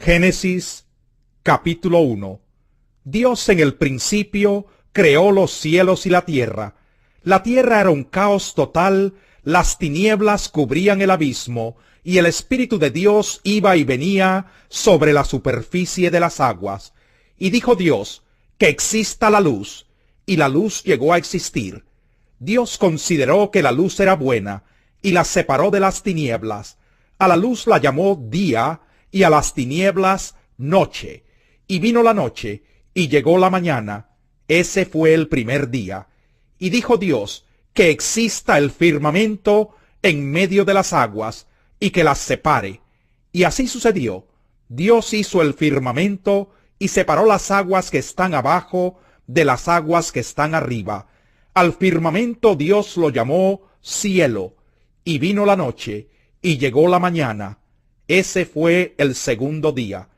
Génesis capítulo 1. Dios en el principio creó los cielos y la tierra. La tierra era un caos total, las tinieblas cubrían el abismo, y el Espíritu de Dios iba y venía sobre la superficie de las aguas. Y dijo Dios, que exista la luz, y la luz llegó a existir. Dios consideró que la luz era buena, y la separó de las tinieblas. A la luz la llamó día, y a las tinieblas noche. Y vino la noche, y llegó la mañana. Ese fue el primer día. Y dijo Dios, que exista el firmamento en medio de las aguas, y que las separe. Y así sucedió. Dios hizo el firmamento, y separó las aguas que están abajo de las aguas que están arriba. Al firmamento Dios lo llamó cielo. Y vino la noche, y llegó la mañana. Ese fue el segundo día.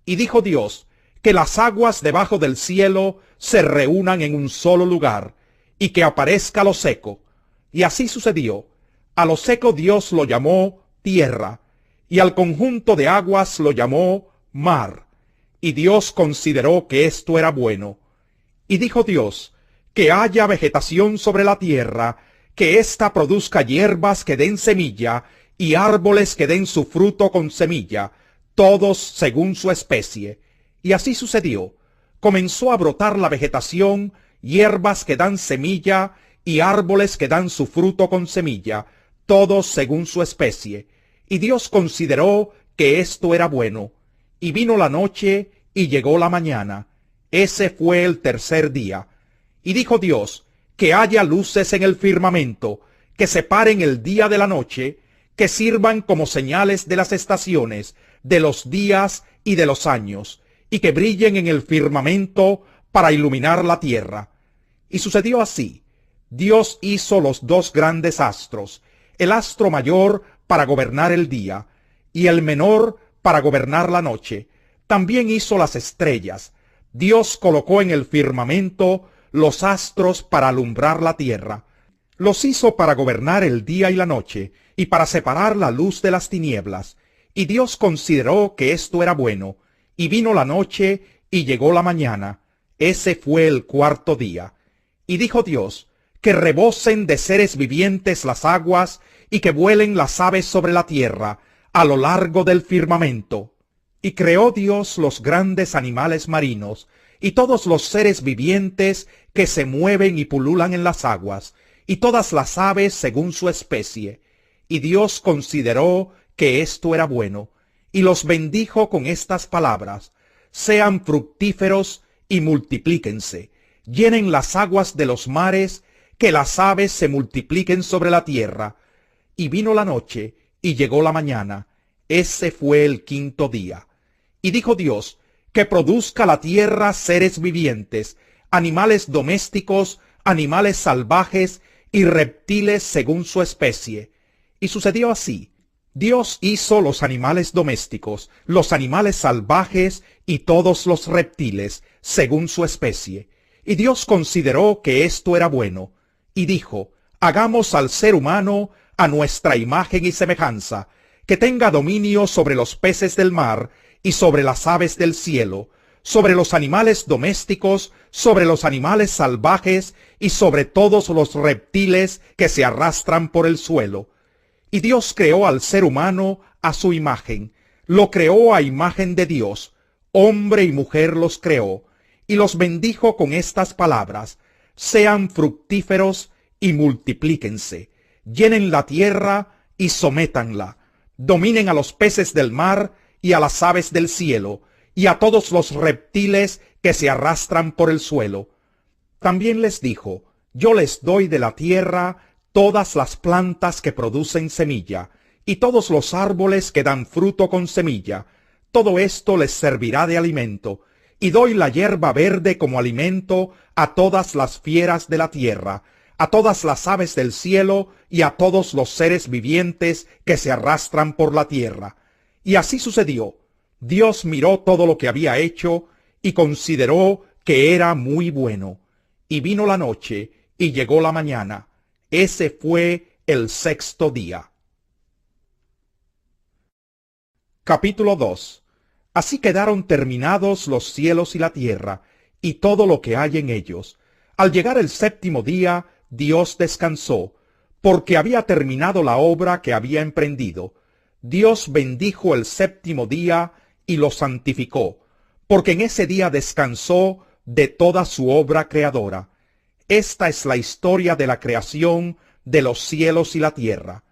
Y dijo Dios, que las aguas debajo del cielo se reúnan en un solo lugar, y que aparezca lo seco. Y así sucedió. A lo seco Dios lo llamó tierra, y al conjunto de aguas lo llamó mar. Y Dios consideró que esto era bueno. Y dijo Dios, que haya vegetación sobre la tierra, que ésta produzca hierbas que den semilla, y árboles que den su fruto con semilla, todos según su especie. Y así sucedió. Comenzó a brotar la vegetación, hierbas que dan semilla, y árboles que dan su fruto con semilla, todos según su especie. Y Dios consideró que esto era bueno. Y vino la noche, y llegó la mañana. Ese fue el tercer día. Y dijo Dios, que haya luces en el firmamento, que separen el día de la noche, que sirvan como señales de las estaciones, de los días y de los años, y que brillen en el firmamento para iluminar la tierra. Y sucedió así. Dios hizo los dos grandes astros, el astro mayor para gobernar el día, y el menor para gobernar la noche. También hizo las estrellas. Dios colocó en el firmamento los astros para alumbrar la tierra. Los hizo para gobernar el día y la noche, y para separar la luz de las tinieblas. Y Dios consideró que esto era bueno. Y vino la noche, y llegó la mañana. Ese fue el cuarto día. Y dijo Dios, que rebosen de seres vivientes las aguas, y que vuelen las aves sobre la tierra, a lo largo del firmamento. Y creó Dios los grandes animales marinos, y todos los seres vivientes que se mueven y pululan en las aguas, y todas las aves según su especie. Y Dios consideró que esto era bueno, y los bendijo con estas palabras: sean fructíferos y multiplíquense, llenen las aguas de los mares, que las aves se multipliquen sobre la tierra. Y vino la noche, y llegó la mañana. Ese fue el quinto día. Y dijo Dios, que produzca la tierra seres vivientes, animales domésticos, animales salvajes y reptiles según su especie. Y sucedió así. Dios hizo los animales domésticos, los animales salvajes y todos los reptiles según su especie. Y Dios consideró que esto era bueno, y dijo, hagamos al ser humano a nuestra imagen y semejanza, que tenga dominio sobre los peces del mar y sobre las aves del cielo, sobre los animales domésticos, sobre los animales salvajes y sobre todos los reptiles que se arrastran por el suelo. Y Dios creó al ser humano a su imagen, lo creó a imagen de Dios, hombre y mujer los creó, y los bendijo con estas palabras: sean fructíferos y multiplíquense, llenen la tierra y sométanla, dominen a los peces del mar y a las aves del cielo, y a todos los reptiles que se arrastran por el suelo. También les dijo, yo les doy de la tierra todas las plantas que producen semilla, y todos los árboles que dan fruto con semilla. Todo esto les servirá de alimento, y doy la hierba verde como alimento a todas las fieras de la tierra, a todas las aves del cielo y a todos los seres vivientes que se arrastran por la tierra. Y así sucedió. Dios miró todo lo que había hecho, y consideró que era muy bueno. Y vino la noche, y llegó la mañana. Ese fue el sexto día. Capítulo 2. Así quedaron terminados los cielos y la tierra, y todo lo que hay en ellos. Al llegar el séptimo día, Dios descansó, porque había terminado la obra que había emprendido. Dios bendijo el séptimo día y lo santificó, porque en ese día descansó de toda su obra creadora. Esta es la historia de la creación de los cielos y la tierra.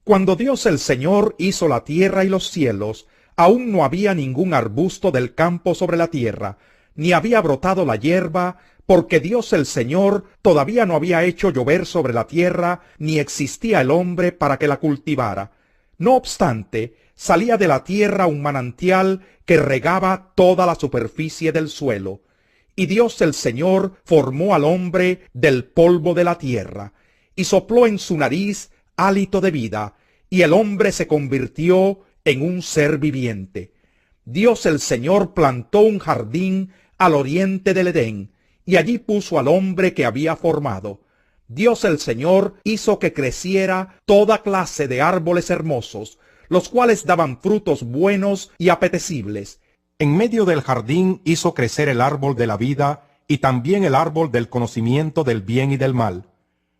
Cuando Dios el Señor hizo la tierra y los cielos, aún no había ningún arbusto del campo sobre la tierra, ni había brotado la hierba, porque Dios el Señor todavía no había hecho llover sobre la tierra, ni existía el hombre para que la cultivara. No obstante, salía de la tierra un manantial que regaba toda la superficie del suelo. Y Dios el Señor formó al hombre del polvo de la tierra, y sopló en su nariz hálito de vida, y el hombre se convirtió en un ser viviente. Dios el Señor plantó un jardín al oriente del Edén, y allí puso al hombre que había formado. Dios el Señor hizo que creciera toda clase de árboles hermosos, los cuales daban frutos buenos y apetecibles. En medio del jardín hizo crecer el árbol de la vida y también el árbol del conocimiento del bien y del mal.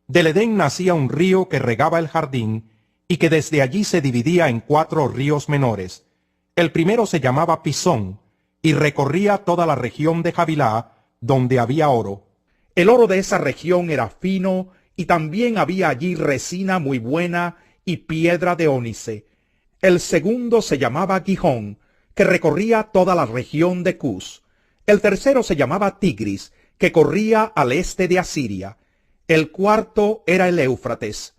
Del Edén nacía un río que regaba el jardín y que desde allí se dividía en 4 ríos menores. El primero se llamaba Pisón y recorría toda la región de Havilá, donde había oro. El oro de esa región era fino y también había allí resina muy buena y piedra de ónice. El segundo se llamaba Gihón, que recorría toda la región de Cus. El tercero se llamaba Tigris, que corría al este de Asiria. El cuarto era el Éufrates.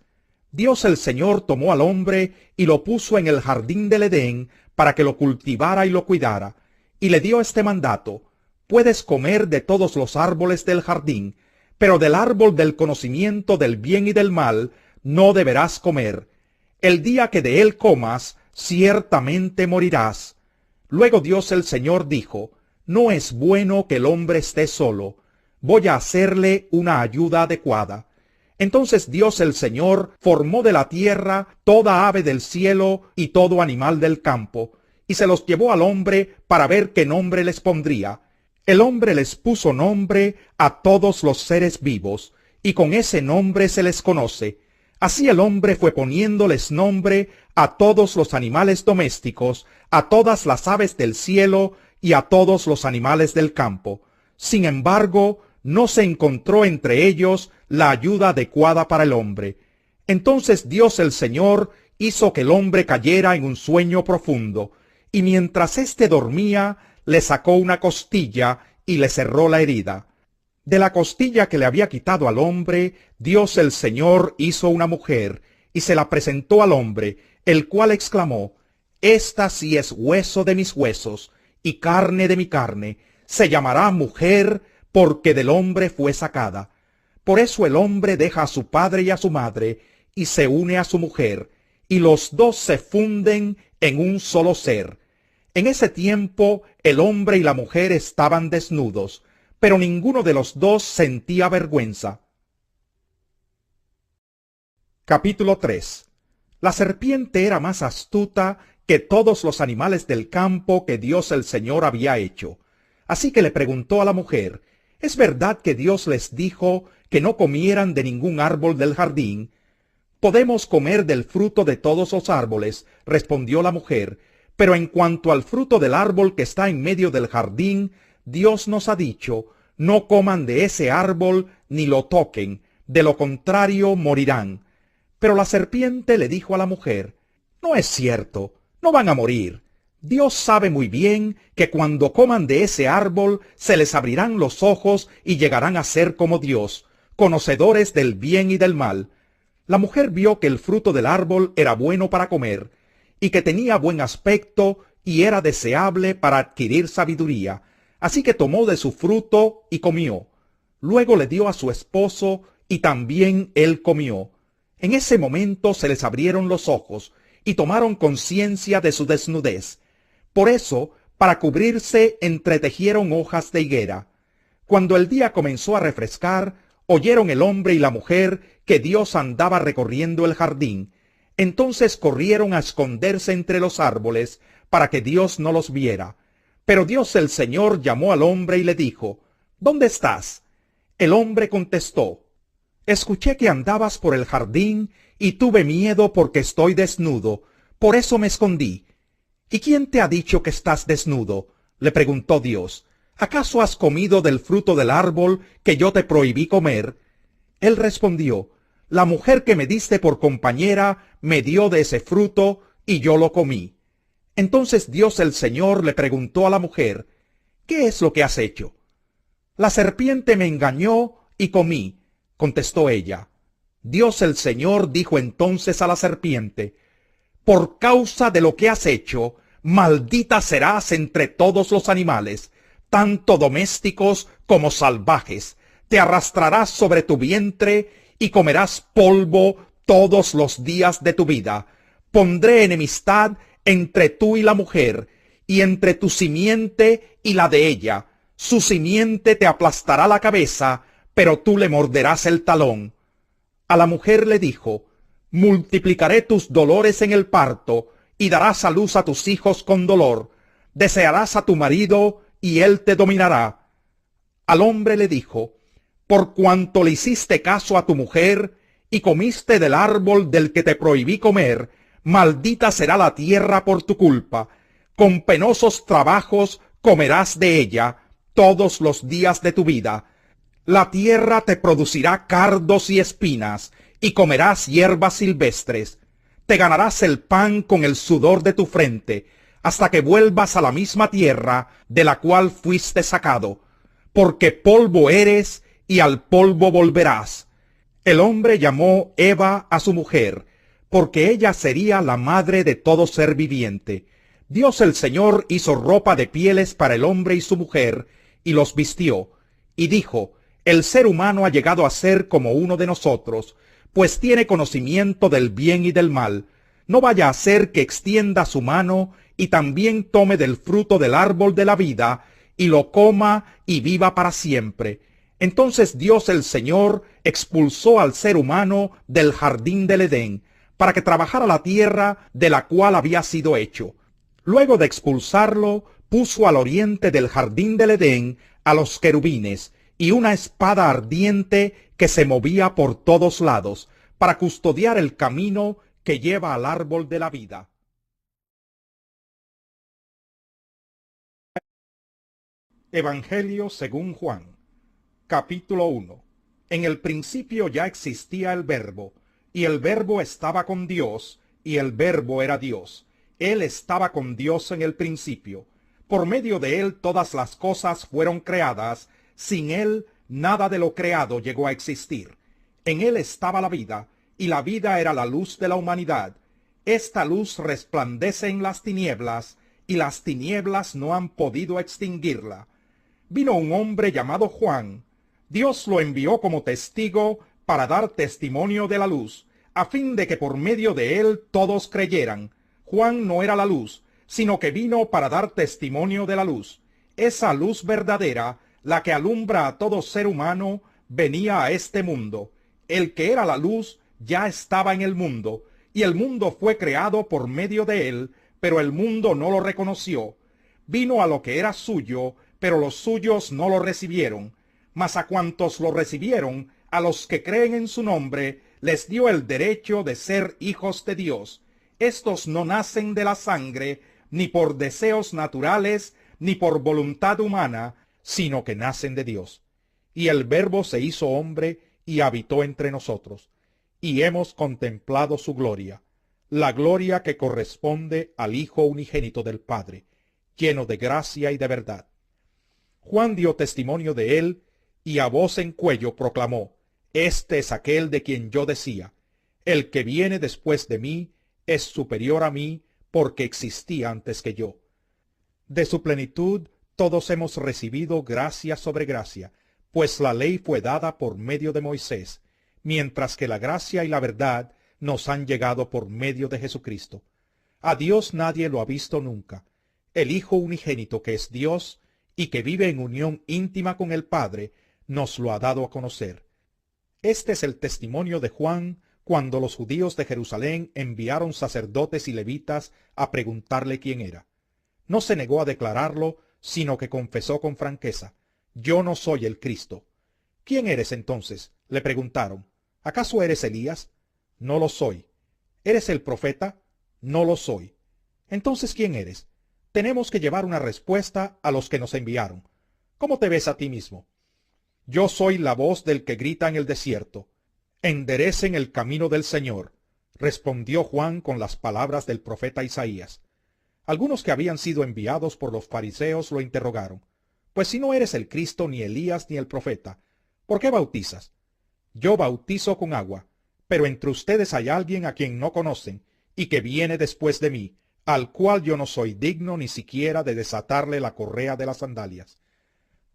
Dios el Señor tomó al hombre y lo puso en el jardín del Edén para que lo cultivara y lo cuidara, y le dio este mandato: puedes comer de todos los árboles del jardín, pero del árbol del conocimiento del bien y del mal no deberás comer. El día que de él comas, ciertamente morirás. Luego Dios el Señor dijo: no es bueno que el hombre esté solo, voy a hacerle una ayuda adecuada. Entonces Dios el Señor formó de la tierra toda ave del cielo y todo animal del campo, y se los llevó al hombre para ver qué nombre les pondría. El hombre les puso nombre a todos los seres vivos, y con ese nombre se les conoce. Así el hombre fue poniéndoles nombre a todos los animales domésticos, a todas las aves del cielo y a todos los animales del campo. Sin embargo, no se encontró entre ellos la ayuda adecuada para el hombre. Entonces Dios el Señor hizo que el hombre cayera en un sueño profundo, y mientras éste dormía, le sacó una costilla y le cerró la herida. De la costilla que le había quitado al hombre, Dios el Señor hizo una mujer, y se la presentó al hombre, el cual exclamó: esta sí es hueso de mis huesos, y carne de mi carne, se llamará mujer, porque del hombre fue sacada. Por eso el hombre deja a su padre y a su madre, y se une a su mujer, y los dos se funden en un solo ser. En ese tiempo el hombre y la mujer estaban desnudos, pero ninguno de los dos sentía vergüenza. Capítulo 3. La serpiente era más astuta que todos los animales del campo que Dios el Señor había hecho. Así que le preguntó a la mujer: ¿es verdad que Dios les dijo que no comieran de ningún árbol del jardín? Podemos comer del fruto de todos los árboles, respondió la mujer, pero en cuanto al fruto del árbol que está en medio del jardín, Dios nos ha dicho: no coman de ese árbol ni lo toquen, de lo contrario morirán. Pero la serpiente le dijo a la mujer: no es cierto, no van a morir. Dios sabe muy bien que cuando coman de ese árbol se les abrirán los ojos y llegarán a ser como Dios, conocedores del bien y del mal. La mujer vio que el fruto del árbol era bueno para comer, y que tenía buen aspecto y era deseable para adquirir sabiduría, así que tomó de su fruto y comió. Luego le dio a su esposo y también él comió. En ese momento se les abrieron los ojos y tomaron conciencia de su desnudez. Por eso, para cubrirse, entretejieron hojas de higuera. Cuando el día comenzó a refrescar, oyeron el hombre y la mujer que Dios andaba recorriendo el jardín. Entonces corrieron a esconderse entre los árboles para que Dios no los viera. Pero Dios el Señor llamó al hombre y le dijo, ¿dónde estás? El hombre contestó, escuché que andabas por el jardín y tuve miedo porque estoy desnudo, por eso me escondí. ¿Y quién te ha dicho que estás desnudo? Le preguntó Dios. ¿Acaso has comido del fruto del árbol que yo te prohibí comer? Él respondió, la mujer que me diste por compañera me dio de ese fruto y yo lo comí. Entonces Dios el Señor le preguntó a la mujer, ¿qué es lo que has hecho? La serpiente me engañó y comí, contestó ella. Dios el Señor dijo entonces a la serpiente, por causa de lo que has hecho, maldita serás entre todos los animales, tanto domésticos como salvajes. Te arrastrarás sobre tu vientre y comerás polvo todos los días de tu vida. Pondré enemistad entre tú y la mujer, y entre tu simiente y la de ella. Su simiente te aplastará la cabeza, pero tú le morderás el talón. A la mujer le dijo, multiplicaré tus dolores en el parto, y darás a luz a tus hijos con dolor. Desearás a tu marido, y él te dominará. Al hombre le dijo, por cuanto le hiciste caso a tu mujer, y comiste del árbol del que te prohibí comer, maldita será la tierra por tu culpa. Con penosos trabajos comerás de ella todos los días de tu vida. La tierra te producirá cardos y espinas, y comerás hierbas silvestres. Te ganarás el pan con el sudor de tu frente, hasta que vuelvas a la misma tierra de la cual fuiste sacado, porque polvo eres y al polvo volverás. El hombre llamó Eva a su mujer, porque ella sería la madre de todo ser viviente. Dios el Señor hizo ropa de pieles para el hombre y su mujer, y los vistió, y dijo, el ser humano ha llegado a ser como uno de nosotros, pues tiene conocimiento del bien y del mal. No vaya a ser que extienda su mano y también tome del fruto del árbol de la vida, y lo coma y viva para siempre. Entonces Dios el Señor expulsó al ser humano del jardín del Edén, para que trabajara la tierra de la cual había sido hecho. Luego de expulsarlo, puso al oriente del jardín del Edén a los querubines, y una espada ardiente que se movía por todos lados, para custodiar el camino que lleva al árbol de la vida. Evangelio según Juan, capítulo 1. En el principio ya existía el Verbo, y el Verbo estaba con Dios, y el Verbo era Dios. Él estaba con Dios en el principio. Por medio de él todas las cosas fueron creadas, sin él nada de lo creado llegó a existir. En él estaba la vida, y la vida era la luz de la humanidad. Esta luz resplandece en las tinieblas, y las tinieblas no han podido extinguirla. Vino un hombre llamado Juan. Dios lo envió como testigo para dar testimonio de la luz, a fin de que por medio de él todos creyeran. Juan no era la luz, sino que vino para dar testimonio de la luz. Esa luz verdadera, la que alumbra a todo ser humano, venía a este mundo. El que era la luz ya estaba en el mundo, y el mundo fue creado por medio de él, pero el mundo no lo reconoció. Vino a lo que era suyo, pero los suyos no lo recibieron. Mas a cuantos lo recibieron, a los que creen en su nombre, les dio el derecho de ser hijos de Dios. Estos no nacen de la sangre, ni por deseos naturales, ni por voluntad humana, sino que nacen de Dios. Y el Verbo se hizo hombre y habitó entre nosotros, y hemos contemplado su gloria, la gloria que corresponde al Hijo unigénito del Padre, lleno de gracia y de verdad. Juan dio testimonio de él, y a voz en cuello proclamó, este es aquel de quien yo decía, el que viene después de mí es superior a mí, porque existía antes que yo. De su plenitud todos hemos recibido gracia sobre gracia, pues la ley fue dada por medio de Moisés, mientras que la gracia y la verdad nos han llegado por medio de Jesucristo. A Dios nadie lo ha visto nunca. El Hijo unigénito, que es Dios y que vive en unión íntima con el Padre, nos lo ha dado a conocer. Este es el testimonio de Juan cuando los judíos de Jerusalén enviaron sacerdotes y levitas a preguntarle quién era. No se negó a declararlo, sino que confesó con franqueza: «Yo no soy el Cristo». «¿Quién eres entonces?», le preguntaron. «¿Acaso eres Elías?». «No lo soy». «¿Eres el profeta?». «No lo soy». «Entonces, ¿quién eres?». «Tenemos que llevar una respuesta a los que nos enviaron. ¿Cómo te ves a ti mismo?». «Yo soy la voz del que grita en el desierto: enderecen el camino del Señor», respondió Juan con las palabras del profeta Isaías. Algunos que habían sido enviados por los fariseos lo interrogaron: «Pues si no eres el Cristo, ni Elías, ni el profeta, ¿por qué bautizas?». «Yo bautizo con agua, pero entre ustedes hay alguien a quien no conocen, y que viene después de mí, al cual yo no soy digno ni siquiera de desatarle la correa de las sandalias».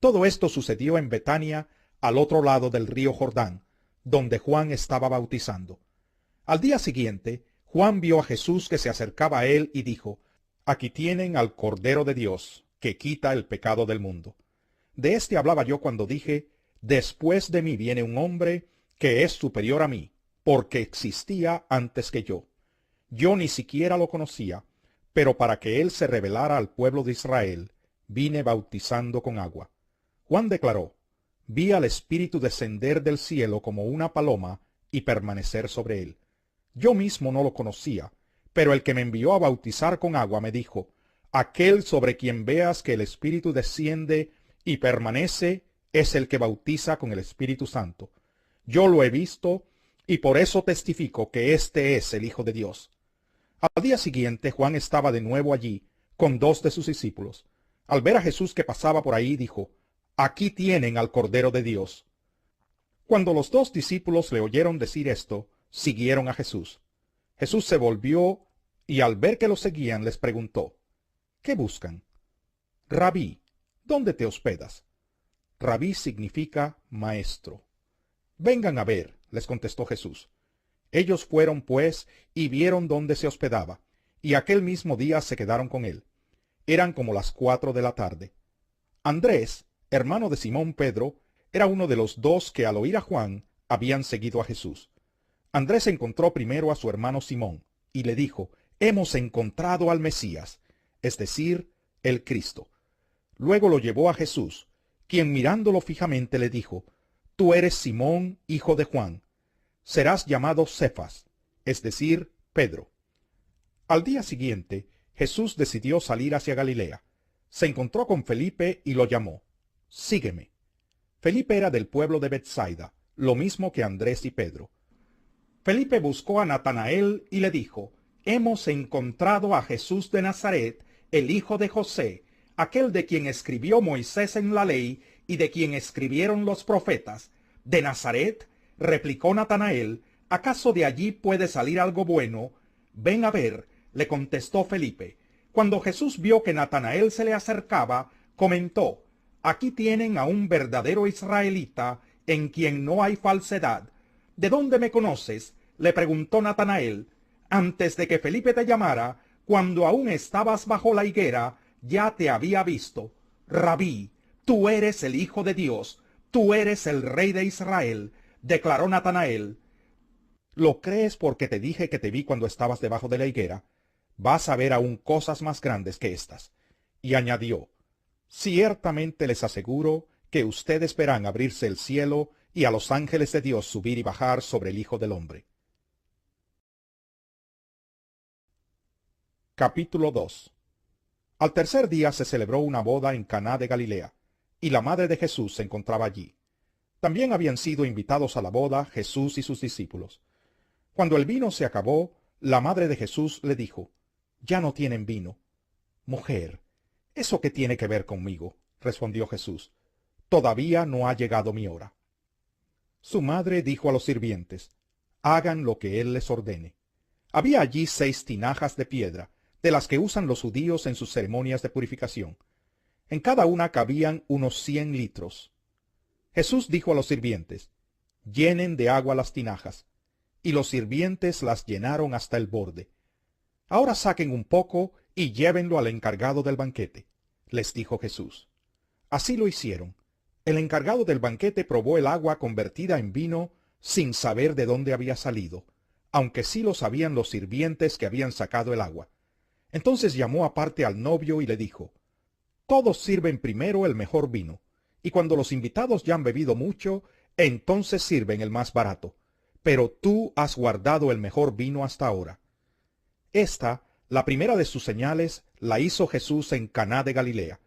Todo esto sucedió en Betania, al otro lado del río Jordán, donde Juan estaba bautizando. Al día siguiente, Juan vio a Jesús que se acercaba a él y dijo: «Aquí tienen al Cordero de Dios, que quita el pecado del mundo. De éste hablaba yo cuando dije: después de mí viene un hombre que es superior a mí, porque existía antes que yo. Yo ni siquiera lo conocía, pero para que él se revelara al pueblo de Israel, vine bautizando con agua». Juan declaró: «Vi al Espíritu descender del cielo como una paloma y permanecer sobre él. Yo mismo no lo conocía, pero el que me envió a bautizar con agua me dijo: aquel sobre quien veas que el Espíritu desciende y permanece es el que bautiza con el Espíritu Santo. Yo lo he visto, y por eso testifico que este es el Hijo de Dios». Al día siguiente Juan estaba de nuevo allí con 2 de sus discípulos. Al ver a Jesús que pasaba por ahí, dijo: «Aquí tienen al Cordero de Dios». Cuando los 2 discípulos le oyeron decir esto, siguieron a Jesús. Jesús se volvió y al ver que lo seguían les preguntó: «¿Qué buscan?». «Rabí, ¿dónde te hospedas?». Rabí significa maestro. «Vengan a ver», les contestó Jesús. Ellos fueron, pues, y vieron dónde se hospedaba, y aquel mismo día se quedaron con él. Eran como las 4 de la tarde. Andrés, hermano de Simón Pedro, era uno de los 2 que al oír a Juan habían seguido a Jesús. Andrés encontró primero a su hermano Simón, y le dijo: «Hemos encontrado al Mesías», es decir, el Cristo. Luego lo llevó a Jesús, quien mirándolo fijamente le dijo: «Tú eres Simón, hijo de Juan. Serás llamado Cefas», es decir, Pedro. Al día siguiente, Jesús decidió salir hacia Galilea. Se encontró con Felipe y lo llamó: «Sígueme». Felipe era del pueblo de Betsaida, lo mismo que Andrés y Pedro. Felipe buscó a Natanael y le dijo: «Hemos encontrado a Jesús de Nazaret, el hijo de José, aquel de quien escribió Moisés en la ley y de quien escribieron los profetas». «¿De Nazaret?», replicó Natanael. «¿Acaso de allí puede salir algo bueno?». «Ven a ver», le contestó Felipe. Cuando Jesús vio que Natanael se le acercaba, comentó: «Aquí tienen a un verdadero israelita, en quien no hay falsedad». «¿De dónde me conoces?», le preguntó Natanael. «Antes de que Felipe te llamara, cuando aún estabas bajo la higuera, ya te había visto». «Rabí, tú eres el Hijo de Dios, tú eres el Rey de Israel», declaró Natanael. «¿Lo crees porque te dije que te vi cuando estabas debajo de la higuera? Vas a ver aún cosas más grandes que estas». Y añadió: «Ciertamente les aseguro que ustedes verán abrirse el cielo y a los ángeles de Dios subir y bajar sobre el Hijo del Hombre». Capítulo 2. Al tercer día se celebró una boda en Caná de Galilea, y la madre de Jesús se encontraba allí. También habían sido invitados a la boda Jesús y sus discípulos. Cuando el vino se acabó, la madre de Jesús le dijo: «Ya no tienen vino». «Mujer, ¿eso qué tiene que ver conmigo?», respondió Jesús. «Todavía no ha llegado mi hora». Su madre dijo a los sirvientes: «Hagan lo que él les ordene». Había allí 6 tinajas de piedra, de las que usan los judíos en sus ceremonias de purificación. En cada una cabían unos 100 litros. Jesús dijo a los sirvientes: «Llenen de agua las tinajas». Y los sirvientes las llenaron hasta el borde. «Ahora saquen un poco y llévenlo al encargado del banquete», les dijo Jesús. Así lo hicieron. El encargado del banquete probó el agua convertida en vino sin saber de dónde había salido, aunque sí lo sabían los sirvientes que habían sacado el agua. Entonces llamó aparte al novio y le dijo: Todos sirven primero el mejor vino, y cuando los invitados ya han bebido mucho, entonces sirven el más barato. Pero tú has guardado el mejor vino hasta ahora. Esta, la primera de sus señales, la hizo Jesús en Caná de Galilea.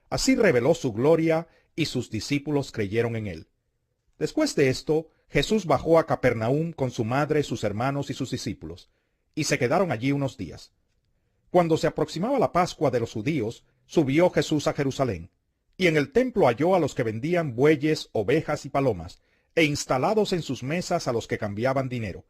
Así reveló su gloria, y sus discípulos creyeron en él. Después de esto, Jesús bajó a Capernaum con su madre, sus hermanos y sus discípulos, y se quedaron allí unos días. Cuando se aproximaba la Pascua de los judíos, subió Jesús a Jerusalén, y en el templo halló a los que vendían bueyes, ovejas y palomas, e instalados en sus mesas a los que cambiaban dinero.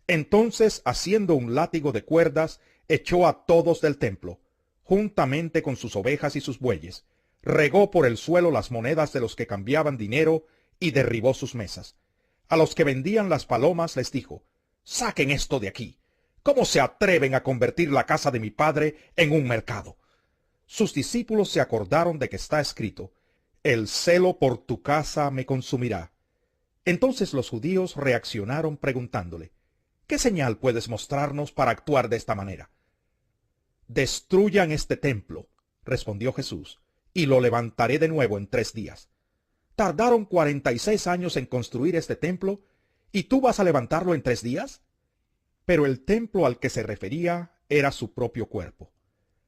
Entonces, haciendo un látigo de cuerdas, echó a todos del templo, juntamente con sus ovejas y sus bueyes, regó por el suelo las monedas de los que cambiaban dinero, y derribó sus mesas. A los que vendían las palomas les dijo: «Saquen esto de aquí. ¿Cómo se atreven a convertir la casa de mi padre en un mercado?» Sus discípulos se acordaron de que está escrito: «El celo por tu casa me consumirá». Entonces los judíos reaccionaron preguntándole: «¿Qué señal puedes mostrarnos para actuar de esta manera?» «Destruyan este templo», respondió Jesús, «y lo levantaré de nuevo en 3 días». Tardaron 46 años en construir este templo, ¿y tú vas a levantarlo en 3 días? Pero el templo al que se refería era su propio cuerpo.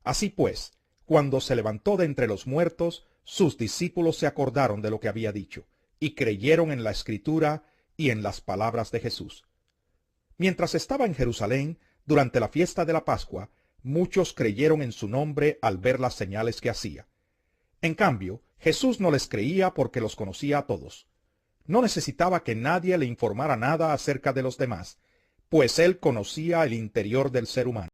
Así pues, cuando se levantó de entre los muertos, sus discípulos se acordaron de lo que había dicho, y creyeron en la Escritura y en las palabras de Jesús. Mientras estaba en Jerusalén, durante la fiesta de la Pascua, muchos creyeron en su nombre al ver las señales que hacía. En cambio, Jesús no les creía porque los conocía a todos. No necesitaba que nadie le informara nada acerca de los demás, pues él conocía el interior del ser humano.